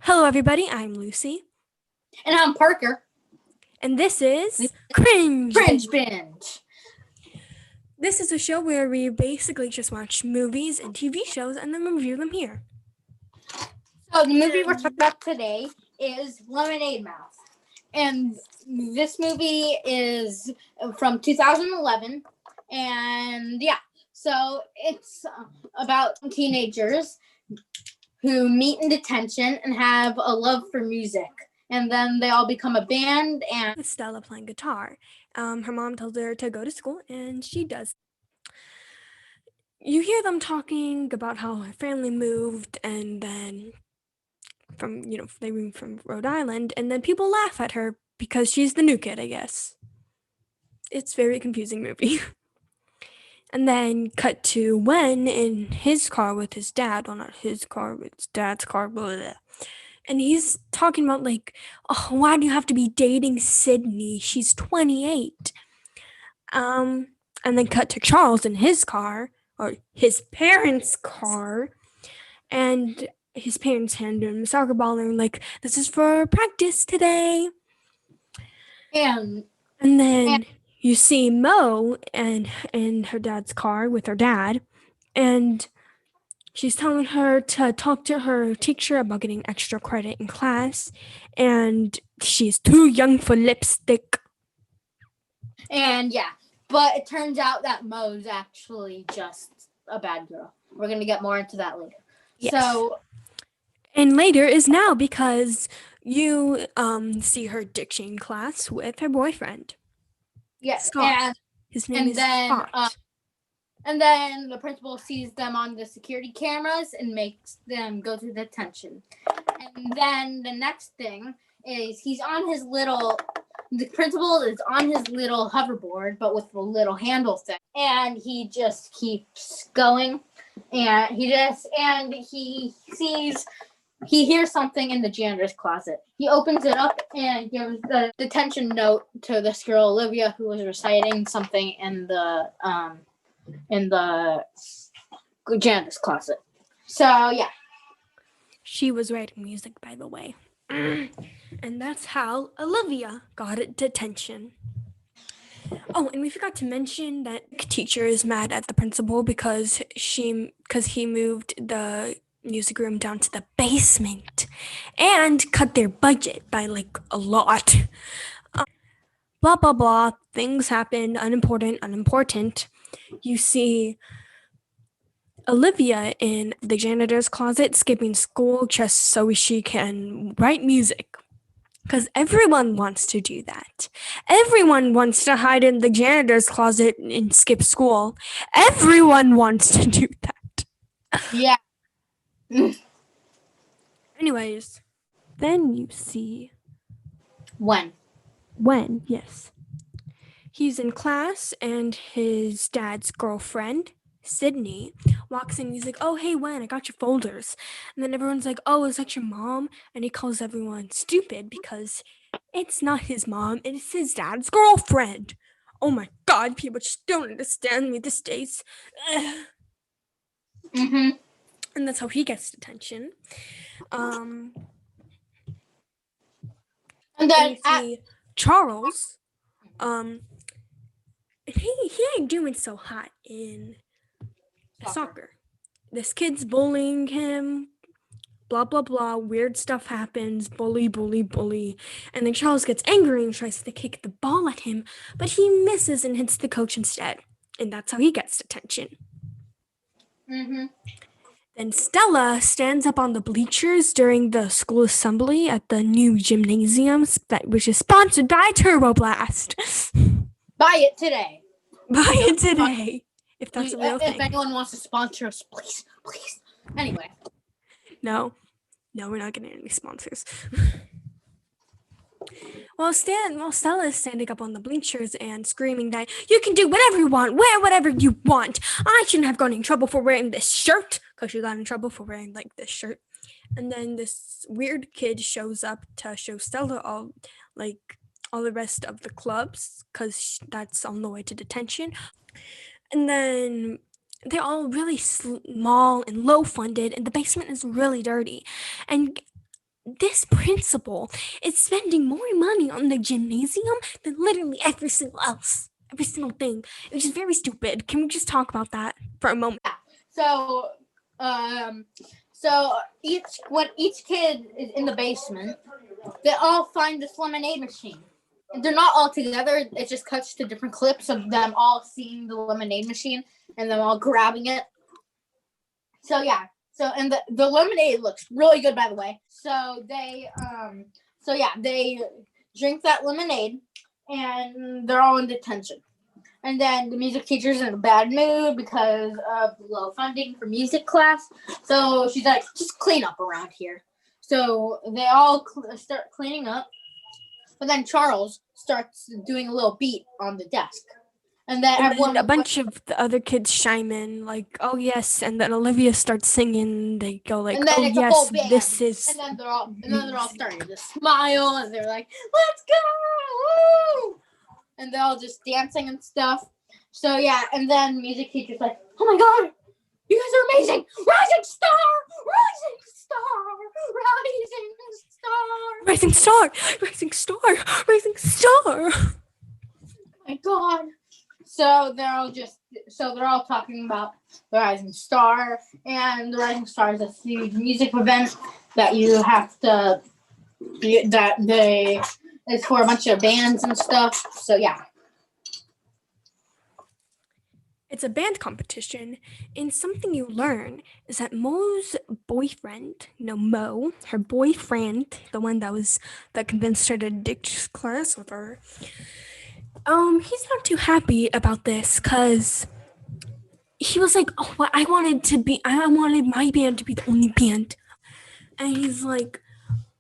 Hello, everybody. I'm Lucy, And I'm Parker. and this is Cringe Cringe Binge. This is a show where we basically just watch movies and TV shows and then review them here. So the movie we're talking about today is Lemonade Mouth. And this movie is from 2011. And yeah, so it's about teenagers who meet in detention and have a love for music. And then they all become a band and With Stella playing guitar. Her mom tells her to go to school, and she does. You hear them talking about how her family moved, and then they moved from Rhode Island, and then people laugh at her because she's the new kid, I guess. It's a very confusing movie. And then cut to Wen in his car with his dad. Well, not his car, but his dad's car. Blah, blah, blah. And he's talking about, why do you have to be dating Sydney? She's 28. And then cut to Charles in his car, or his parents' car. And his parents hand him a soccer ball and like, this is for practice today. And then you see Mo in her dad's car with her dad, and she's telling her to talk to her teacher about getting extra credit in class, and she's too young for lipstick. And yeah, but it turns out that Mo's actually just a bad girl. We're going to get more into that later. Yes. So, and later is now because you see her diction class with her boyfriend. Yes, Scott. and his name is Scott. And then the principal sees them on the security cameras and makes them go to detention. And then the next thing is the principal is on his little hoverboard, but with the little handle thing. And he just keeps going. And he hears something in the janitor's closet. He opens it up and gives the detention note to this girl, Olivia, who was reciting something in the janitor's closet. So, yeah. She was writing music, by the way. And that's how Olivia got detention. Oh, and we forgot to mention that the teacher is mad at the principal because he moved the music room down to the basement and cut their budget by a lot. Blah, blah, blah. Things happened. Unimportant. You see Olivia in the janitor's closet skipping school just so she can write music. Because everyone wants to do that. Everyone wants to hide in the janitor's closet and skip school. Everyone wants to do that. Yeah. Anyways, then you see When, yes. He's in class and his dad's girlfriend, Sydney, walks in and he's like, oh, hey, Wen, I got your folders. And then everyone's like, oh, is that your mom? And he calls everyone stupid because it's not his mom, it's his dad's girlfriend. Oh my God, people just don't understand me these days. Mm-hmm. And that's how he gets detention. And then you see Charles, he ain't doing so hot in soccer. This kid's bullying him, blah, blah, blah, weird stuff happens, bully. And then Charles gets angry and tries to kick the ball at him, but he misses and hits the coach instead. And that's how he gets detention. Mm-hmm. Then Stella stands up on the bleachers during the school assembly at the new gymnasium, which is sponsored by Turbo Blast. Buy it today. If that's a real thing. If anyone wants to sponsor us, please. Anyway. No, we're not getting any sponsors. Well, Stella is standing up on the bleachers and screaming that you can do whatever you want, wear whatever you want. I shouldn't have gotten in trouble for wearing this shirt, because she got in trouble for wearing this shirt. And then this weird kid shows up to show Stella all the rest of the clubs, because that's on the way to detention. And then they're all really small and low funded, and the basement is really dirty. And this principal is spending more money on the gymnasium than literally every single thing. It was just very stupid. Can we just talk about that for a moment? So, um, when each kid is in the basement, they all find this lemonade machine. They're not all together. It just cuts to different clips of them all seeing the lemonade machine and them all grabbing it. So yeah. So and the lemonade looks really good, by the way. So they they drink that lemonade and they're all in detention. And then the music teacher's in a bad mood because of low funding for music class. So she's like, just clean up around here. So they all start cleaning up. But then Charles starts doing a little beat on the desk. And then a bunch of the other kids chime in, like, "Oh yes," and then Olivia starts singing. They go like, and then "Oh it's yes, a whole band. this is." And then they're all starting to smile, and they're like, "Let's go!" Woo! And they're all just dancing and stuff. So yeah, and then music teacher's like, "Oh my god, you guys are amazing! Rising star, rising star, rising star, Rising star, rising star, rising star. Oh my god." So they're all talking about the Rising Star, and the Rising Star is a huge music event that you have to it's for a bunch of bands and stuff. So yeah. It's a band competition, and something you learn is that Mo's boyfriend, Mo, her boyfriend, the one that convinced her to ditch class with her, he's not too happy about this because he was like, "Oh, well, I wanted my band to be the only band," and he's like,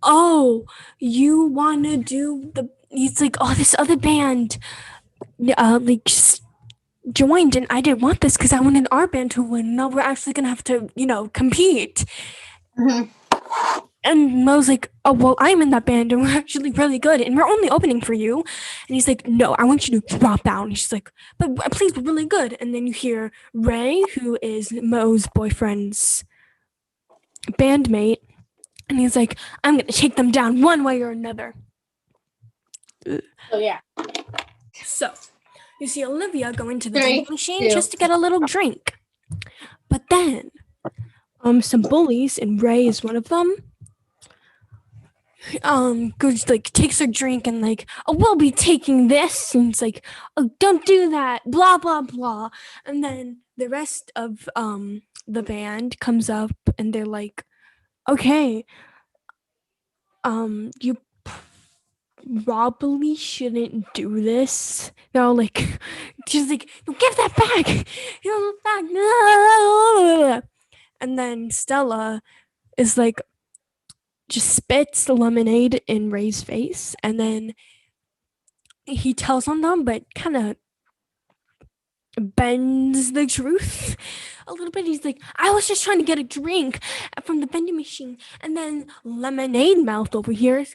"Oh, you want to do the?" He's like, "Oh, this other band, like." Joined, and I didn't want this because I wanted our band to win. No, we're actually gonna have to, compete. Mm-hmm. And Mo's like, "Oh well, I'm in that band and we're actually really good and we're only opening for you." And he's like, "No, I want you to drop out." And she's like, "But please, we're really good." And then you hear Ray, who is Mo's boyfriend's bandmate, and he's like, "I'm gonna take them down one way or another." So yeah. So you see Olivia go into the vending machine just to get a little drink. But then, some bullies, and Ray is one of them, goes, like, takes her drink and, like, "Oh, we'll be taking this." And it's like, "Oh, don't do that, blah, blah, blah." And then the rest of, the band comes up and they're like, "Okay, you probably shouldn't do this." They're all like, she's like, "No, give that back! Give it back!" No. And then Stella is like, just spits the lemonade in Ray's face, and then he tells on them, but kind of bends the truth a little bit. He's like, "I was just trying to get a drink from the vending machine, and then Lemonade Mouth over here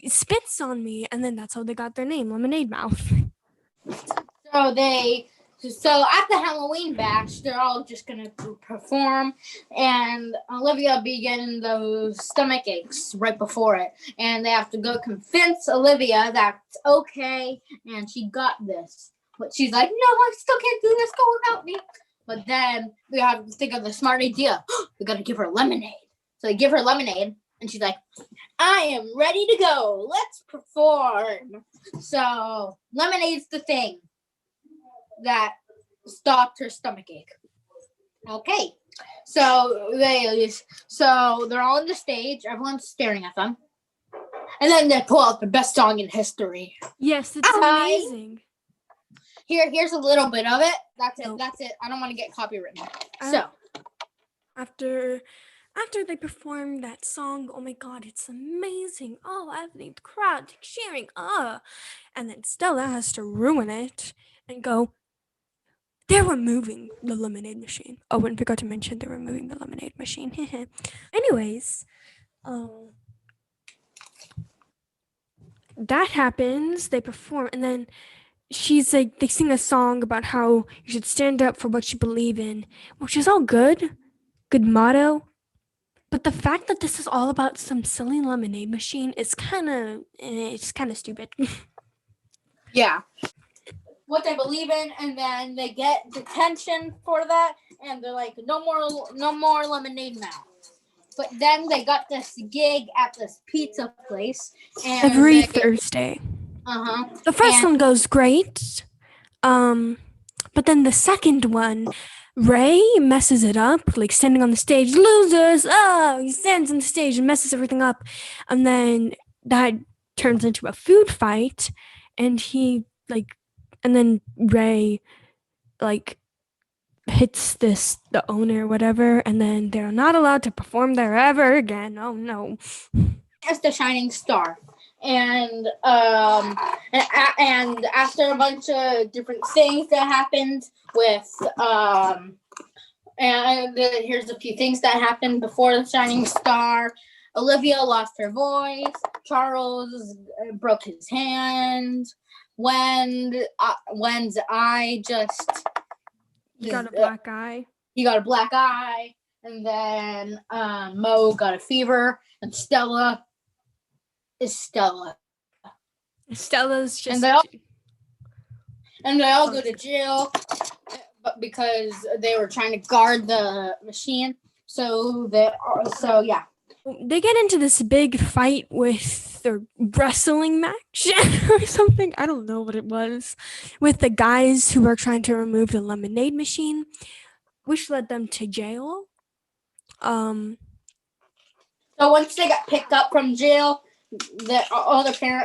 spits on me," and then that's how they got their name, Lemonade Mouth. So at the Halloween bash, they're all just gonna perform, and Olivia be getting those stomach aches right before it, and they have to go convince Olivia that it's okay and she got this. But she's like, "No, I still can't do this. Go without me." But then we have to think of the smart idea. We gotta give her lemonade. So they give her lemonade, and she's like, "I am ready to go. Let's perform." So lemonade's the thing that stopped her stomach ache. Okay, so they're all on the stage. Everyone's staring at them, and then they pull out the best song in history. Yes, it's amazing. Here's a little bit of it. That's it. I don't want to get copywritten. So after they perform that song, oh my god, it's amazing. Oh, I think the crowd cheering. And then Stella has to ruin it and go, "They're removing the lemonade machine." Oh, and forgot to mention they're removing the lemonade machine. Anyways, that happens. They perform, and then she's like, they sing a song about how you should stand up for what you believe in, which is all good. Good motto. But the fact that this is all about some silly lemonade machine is it's kind of stupid. Yeah. What they believe in, and then they get detention for that, and they're like, no more lemonade now. But then they got this gig at this pizza place, and Every Thursday. The first one goes great. But then the second one, Ray messes it up, like standing on the stage, losers. Oh, he stands on the stage and messes everything up. And then that turns into a food fight, and and then Ray, like, hits the owner or whatever, and then they're not allowed to perform there ever again. Oh no. As the shining star. And after a bunch of different things that happened with and here's a few things that happened before the shining star. Olivia lost her voice. Charles broke his hand. Wen's eye just He got a black eye. He got a black eye, and then Mo got a fever, and Stella is Stella. Stella's just. And they all go to jail, but because they were trying to guard the machine. So yeah. They get into this big fight with their wrestling match or something. I don't know what it was. With the guys who were trying to remove the lemonade machine, which led them to jail. So once they got picked up from jail,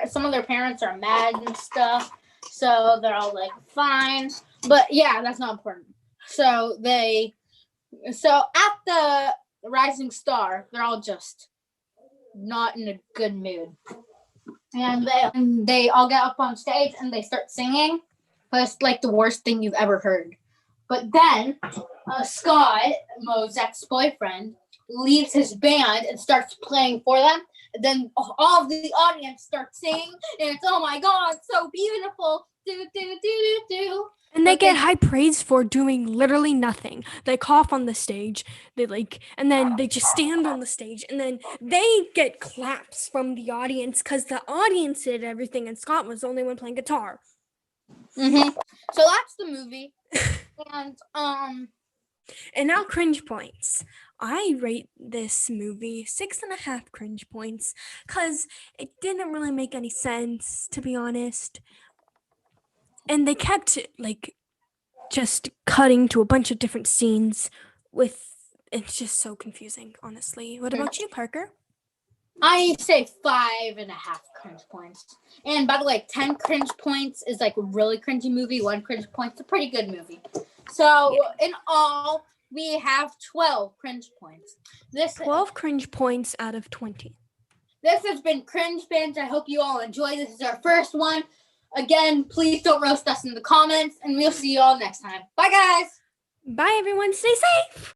some of their parents are mad and stuff. So they're all like, fine. But yeah, that's not important. So at the Rising Star, they're all just not in a good mood. And they all get up on stage and they start singing. But it's like the worst thing you've ever heard. But then Scott, Mo's ex-boyfriend, leaves his band and starts playing for them. And then all of the audience starts singing, and it's, oh my God, so beautiful. Do, do, do, do, do. And they get high praise for doing literally nothing. They cough on the stage, and then they just stand on the stage, and then they get claps from the audience because the audience did everything, and Scott was the only one playing guitar. Mm-hmm. So that's the movie. And now cringe points. I rate this movie 6.5 cringe points because it didn't really make any sense, to be honest. And they kept just cutting to a bunch of different scenes it's just so confusing, honestly. What about you, Parker? I say 5.5 cringe points. And by the way, 10 cringe points is like a really cringy movie. 1 cringe point is a pretty good movie. So in all, we have 12 cringe points. 12 cringe points out of 20. This has been Cringe Binge. I hope you all enjoy. This is our first one. Again, please don't roast us in the comments, and we'll see you all next time. Bye, guys. Bye, everyone. Stay safe.